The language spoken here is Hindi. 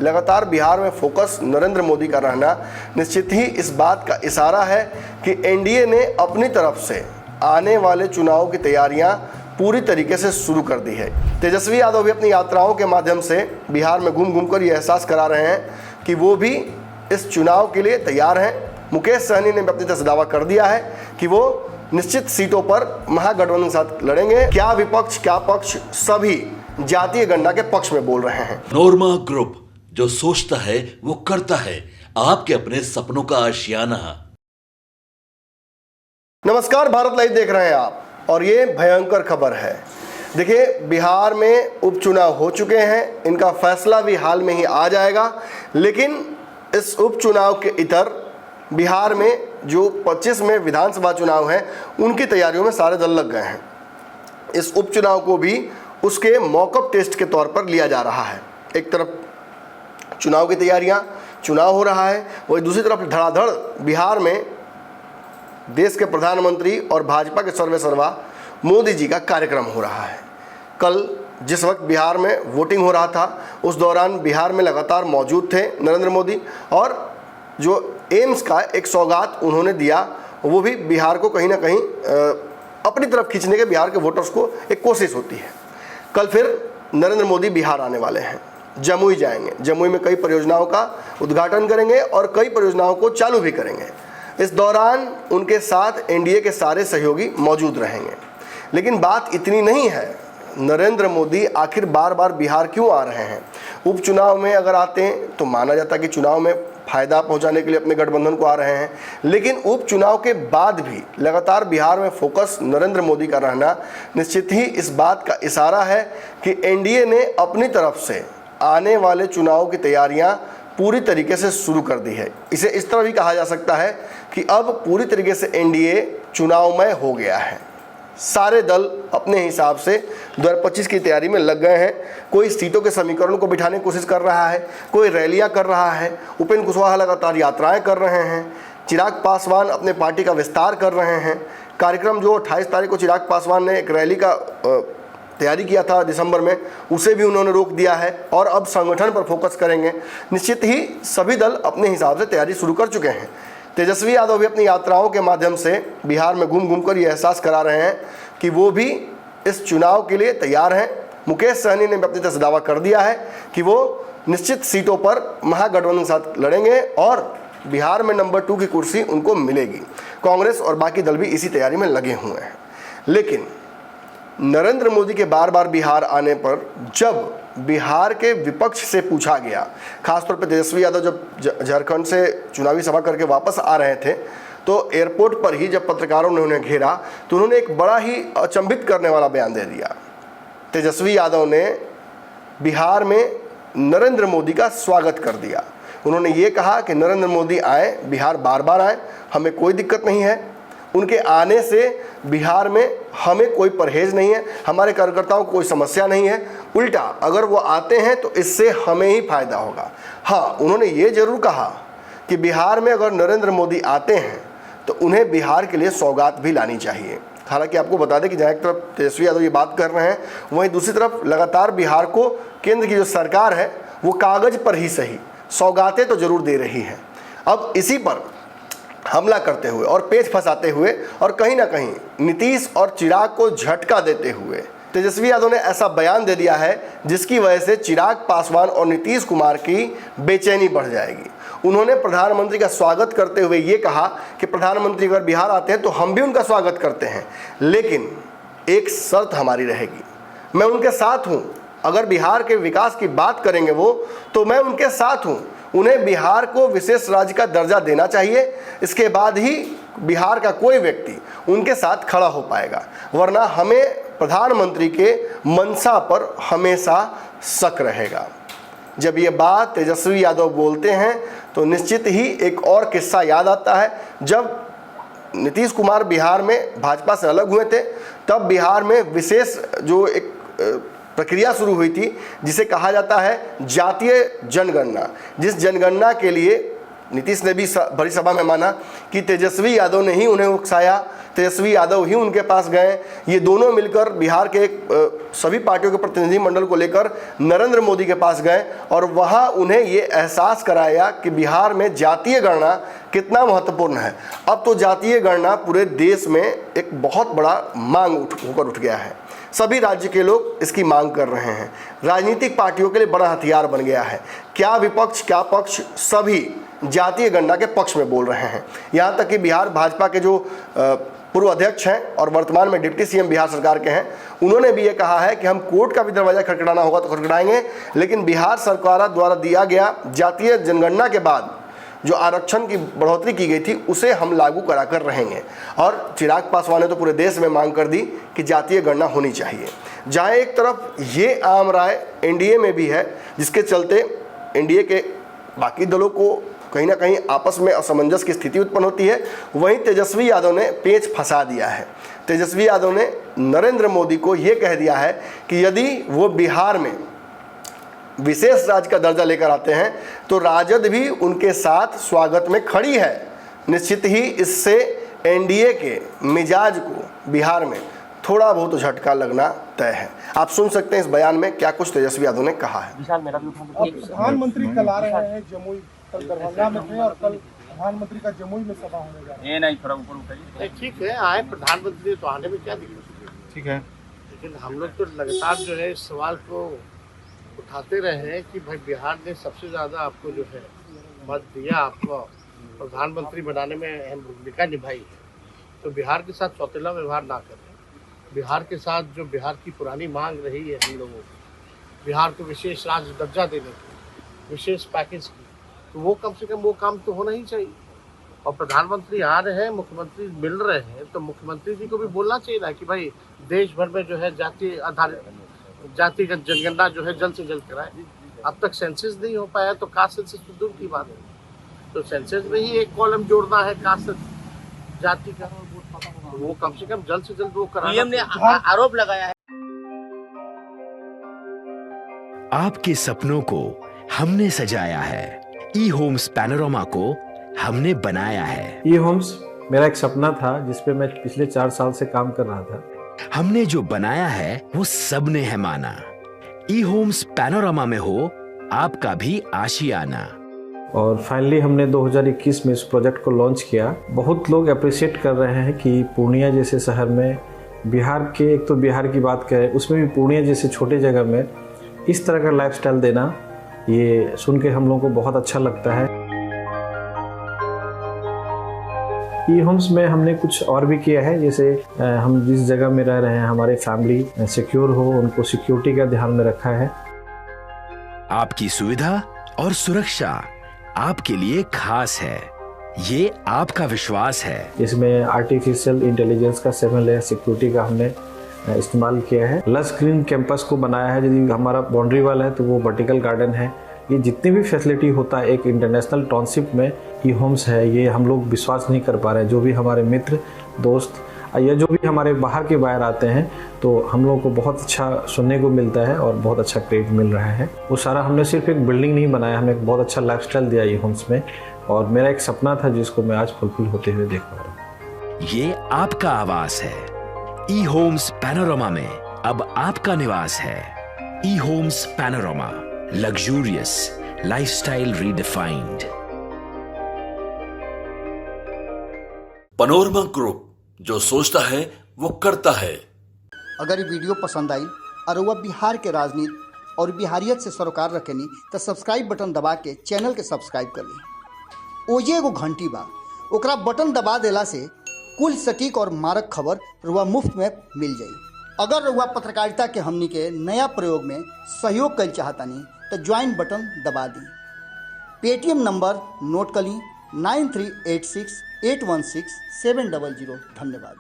लगातार बिहार में फोकस नरेंद्र मोदी का रहना निश्चित ही इस बात का इशारा है कि एनडीए ने अपनी तरफ से आने वाले चुनाव की तैयारियां पूरी तरीके से शुरू कर दी है। तेजस्वी यादव भी अपनी यात्राओं के माध्यम से बिहार में घूम घूम कर ये एहसास करा रहे हैं कि वो भी इस चुनाव के लिए तैयार हैं। मुकेश सहनी ने भी अपनी तरफ से दावा कर दिया है कि वो निश्चित सीटों पर महागठबंधन के साथ लड़ेंगे। क्या विपक्ष क्या पक्ष सभी जातीय गणना के पक्ष में बोल रहे हैं। नोरमा ग्रुप, जो सोचता है वो करता है, आपके अपने सपनों का आशियाना। नमस्कार, भारत लाइव देख रहे हैं आप और ये भयंकर खबर है। देखिए, बिहार में उपचुनाव हो चुके हैं, इनका फैसला भी हाल में ही आ जाएगा। लेकिन इस उपचुनाव के इतर बिहार में जो 25 में विधानसभा चुनाव हैं उनकी तैयारियों में सारे दल लग गए हैं। इस उपचुनाव को भी उसके मॉकअप टेस्ट के तौर पर लिया जा रहा है। एक तरफ चुनाव की तैयारियां, चुनाव हो रहा है, वही दूसरी तरफ धड़ाधड़ बिहार में देश के प्रधानमंत्री और भाजपा के सर्वेसर्वा मोदी जी का कार्यक्रम हो रहा है। कल जिस वक्त बिहार में वोटिंग हो रहा था उस दौरान बिहार में लगातार मौजूद थे नरेंद्र मोदी, और जो एम्स का एक सौगात उन्होंने दिया वो भी बिहार को कहीं ना कहीं अपनी तरफ खींचने के बिहार के वोटर्स को एक कोशिश होती है। कल फिर नरेंद्र मोदी बिहार आने वाले हैं, जमुई जाएंगे, जमुई में कई परियोजनाओं का उद्घाटन करेंगे और कई परियोजनाओं को चालू भी करेंगे। इस दौरान उनके साथ एनडीए के सारे सहयोगी मौजूद रहेंगे। लेकिन बात इतनी नहीं है, नरेंद्र मोदी आखिर बार बार बिहार क्यों आ रहे हैं। उपचुनाव में अगर आते हैं तो माना जाता कि चुनाव में फायदा पहुंचाने के लिए अपने गठबंधन को आ रहे हैं, लेकिन उपचुनाव के बाद भी लगातार बिहार में फोकस नरेंद्र मोदी का रहना निश्चित ही इस बात का इशारा है कि एनडीए ने अपनी तरफ से आने वाले चुनाव की तैयारियां पूरी तरीके से शुरू कर दी है। इसे इस तरह भी कहा जा सकता है कि अब पूरी तरीके से एनडीए चुनावमय हो गया है। सारे दल अपने हिसाब से 2025 की तैयारी में लग गए हैं। कोई सीटों के समीकरण को बिठाने की कोशिश कर रहा है, कोई रैलियां कर रहा है, उपेंद्र कुशवाहा लगातार यात्राएं कर रहे हैं, चिराग पासवान अपने पार्टी का विस्तार कर रहे हैं। कार्यक्रम जो 28 तारीख को चिराग पासवान ने एक रैली का तैयारी किया था दिसंबर में, उसे भी उन्होंने रोक दिया है और अब संगठन पर फोकस करेंगे। निश्चित ही सभी दल अपने हिसाब से तैयारी शुरू कर चुके हैं। तेजस्वी यादव भी अपनी यात्राओं के माध्यम से बिहार में घूम घूम कर ये एहसास करा रहे हैं कि वो भी इस चुनाव के लिए तैयार हैं। मुकेश सहनी ने भी अपनी तरफ से दावा कर दिया है कि वो निश्चित सीटों पर महागठबंधन के साथ लड़ेंगे और बिहार में नंबर 2 की कुर्सी उनको मिलेगी। कांग्रेस और बाकी दल भी इसी तैयारी में लगे हुए हैं। लेकिन नरेंद्र मोदी के बार बार बिहार आने पर जब बिहार के विपक्ष से पूछा गया, खासतौर पर तेजस्वी यादव जब झारखंड से चुनावी सभा करके वापस आ रहे थे तो एयरपोर्ट पर ही जब पत्रकारों ने उन्हें घेरा तो उन्होंने एक बड़ा ही अचंभित करने वाला बयान दे दिया। तेजस्वी यादव ने बिहार में नरेंद्र मोदी का स्वागत कर दिया। उन्होंने ये कहा कि नरेंद्र मोदी आए, बिहार बार बार आए, हमें कोई दिक्कत नहीं है, उनके आने से बिहार में हमें कोई परहेज नहीं है, हमारे कार्यकर्ताओं को कोई समस्या नहीं है, उल्टा अगर वो आते हैं तो इससे हमें ही फायदा होगा। हाँ, उन्होंने ये जरूर कहा कि बिहार में अगर नरेंद्र मोदी आते हैं तो उन्हें बिहार के लिए सौगात भी लानी चाहिए। हालांकि आपको बता दें कि जहाँ एक तरफ तेजस्वी यादव ये बात कर रहे हैं, वहीं दूसरी तरफ लगातार बिहार को केंद्र की जो सरकार है वो कागज पर ही सही सौगातें तो जरूर दे रही है। अब इसी पर हमला करते हुए और पेच फंसाते हुए और कहीं ना कहीं नीतीश और चिराग को झटका देते हुए तेजस्वी यादव ने ऐसा बयान दे दिया है जिसकी वजह से चिराग पासवान और नीतीश कुमार की बेचैनी बढ़ जाएगी। उन्होंने प्रधानमंत्री का स्वागत करते हुए ये कहा कि प्रधानमंत्री अगर बिहार आते हैं तो हम भी उनका स्वागत करते हैं, लेकिन एक शर्त हमारी रहेगी, मैं उनके साथ हूँ। अगर बिहार के विकास की बात करेंगे वो तो मैं उनके साथ हूँ। उन्हें बिहार को विशेष राज्य का दर्जा देना चाहिए, इसके बाद ही बिहार का कोई व्यक्ति उनके साथ खड़ा हो पाएगा, वरना हमें प्रधानमंत्री के मंशा पर हमेशा शक रहेगा। जब ये बात तेजस्वी यादव बोलते हैं तो निश्चित ही एक और किस्सा याद आता है। जब नीतीश कुमार बिहार में भाजपा से अलग हुए थे तब बिहार में विशेष जो एक प्रक्रिया शुरू हुई थी जिसे कहा जाता है जातीय जनगणना, जिस जनगणना के लिए नीतीश ने भी भरी सभा में माना कि तेजस्वी यादव ने ही उन्हें उकसाया, तेजस्वी यादव ही उनके पास गए। ये दोनों मिलकर बिहार के सभी पार्टियों के प्रतिनिधिमंडल को लेकर नरेंद्र मोदी के पास गए और वहाँ उन्हें ये एहसास कराया कि बिहार में जातीय गणना कितना महत्वपूर्ण है। अब तो जातीय गणना पूरे देश में एक बहुत बड़ा मांग होकर उठ गया है। सभी राज्य के लोग इसकी मांग कर रहे हैं। राजनीतिक पार्टियों के लिए बड़ा हथियार बन गया है। क्या विपक्ष क्या पक्ष, सभी जातीय गणना के पक्ष में बोल रहे हैं। यहाँ तक कि बिहार भाजपा के जो पूर्व अध्यक्ष हैं और वर्तमान में डिप्टी सीएम बिहार सरकार के हैं, उन्होंने भी ये कहा है कि हम कोर्ट का भी दरवाजा खटखटाना होगा तो खटखटाएंगे, लेकिन बिहार सरकार द्वारा दिया गया जातीय जनगणना के बाद जो आरक्षण की बढ़ोतरी की गई थी उसे हम लागू कराकर रहेंगे। और चिराग पासवान ने तो पूरे देश में मांग कर दी कि जातीय गणना होनी चाहिए। जहाँ एक तरफ ये आम राय एनडीए में भी है, जिसके चलते एनडीए के बाकी दलों को कहीं ना कहीं आपस में असमंजस की स्थिति उत्पन्न होती है, वहीं तेजस्वी यादव ने पेच फंसा दिया है। तेजस्वी यादव ने नरेंद्र मोदी को ये कह दिया है कि यदि वो बिहार में विशेष राज्य का दर्जा लेकर आते हैं तो राजद भी उनके साथ स्वागत में खड़ी है। निश्चित ही इससे एनडीए के मिजाज को बिहार में थोड़ा बहुत झटका लगना तय है। आप सुन सकते हैं इस बयान में क्या कुछ तेजस्वी यादव ने कहा है। प्रधानमंत्री कल आ रहे हैं जमुई, कल दरभंगा में थे और कल प्रधानमंत्री का जमुई में सभा होने जा रहा है। ये नहीं, थोड़ा ऊपर उठाइए। ठीक है, आए प्रधानमंत्री तो आने में क्या दिक्कत है। ठीक है, लेकिन हम लोग तो लगातार जो है इस सवाल को उठाते रहे हैं कि भाई बिहार ने सबसे ज़्यादा आपको जो है मत दिया, आपको प्रधानमंत्री बनाने में अहम भूमिका निभाई है, तो बिहार के साथ सौतेला व्यवहार ना करें। बिहार के साथ जो बिहार की पुरानी मांग रही है हम लोगों की, बिहार को विशेष राज्य दर्जा देने की, विशेष पैकेज की, तो वो कम से कम वो काम तो होना ही चाहिए। और प्रधानमंत्री आ रहे हैं, मुख्यमंत्री मिल रहे हैं, तो मुख्यमंत्री जी को भी बोलना चाहिए ना कि भाई देश भर में जो है जाति आधारित जातिगत जनगणना जो है जल्द से जल्द कराए। अब तक सेंसस नहीं हो पाया, तो कास्ट सेंसस तो दूर की बात है, तो सेंसस में ही एक कॉलम जोड़ना है कास्ट जाति का, तो वो कम से कम जल्द से जल्द वो कराना। पीएम ने आरोप लगाया है। आपके सपनों को हमने सजाया है, ई होम्स पैनोरमा को हमने बनाया है। ई होम्स मेरा एक सपना था जिसपे मैं पिछले 4 साल से काम कर रहा था। हमने जो बनाया है वो सबने है माना। ई होम्स पैनोरमा में हो आपका भी आशियाना। और फाइनली हमने 2021 में इस प्रोजेक्ट को लॉन्च किया। बहुत लोग अप्रिशिएट कर रहे हैं कि पूर्णिया जैसे शहर में, बिहार के, एक तो बिहार की बात करें उसमें भी पूर्णिया जैसे छोटे जगह में इस तरह का लाइफस्टाइल देना, ये सुन के हम लोगों को बहुत अच्छा लगता है। ई होम्स में हमने कुछ और भी किया है, जैसे हम जिस जगह में रह रहे हैं हमारे फैमिली सिक्योर हो, उनको सिक्योरिटी का ध्यान में रखा है। आपकी सुविधा और सुरक्षा आपके लिए खास है, ये आपका विश्वास है। इसमें आर्टिफिशियल इंटेलिजेंस का 7 लेयर सिक्योरिटी का हमने इस्तेमाल किया है। लस ग्रीन कैंपस को बनाया है। यदि हमारा बाउंड्री वाल है तो वो वर्टिकल गार्डन है। ये जितनी भी फैसिलिटी होता है एक इंटरनेशनल टाउनशिप में ई होम्स है, ये हम लोग विश्वास नहीं कर पा रहे हैं। जो भी हमारे मित्र दोस्त या जो भी हमारे बाहर के बाहर आते हैं तो हम लोगों को बहुत अच्छा सुनने को मिलता है और बहुत अच्छा क्रेडिट मिल रहा है। वो सारा हमने सिर्फ एक बिल्डिंग नहीं बनाया, हमें एक बहुत अच्छा लाइफस्टाइल दिया ई होम्स में, और मेरा एक सपना था जिसको मैं आज फुलफिल होते हुए देख पा रहा हूँ। ये आपका आवास है। ई होम्स पैनोरमा में अब आपका निवास है। E homes panorama, luxurious lifestyle redefined. Panorama group, जो सोचता है वो करता है। अगर ये वीडियो पसंद आई और वह बिहार के राजनीति और बिहारियत से सरोकार रखेनी तो सब्सक्राइब बटन दबा के चैनल के सब्सक्राइब कर ली। ओजे एगो घंटी बा, ओकरा बटन दबा देला से कुल सटीक और मारक खबर रुआ मुफ्त में मिल जाई। अगर रुआ पत्रकारिता के हमनी के नया प्रयोग में सहयोग कर चाहतानी तो ज्वाइन बटन दबा दी। पेटीएम नंबर नोट कर ली 9386816700। धन्यवाद।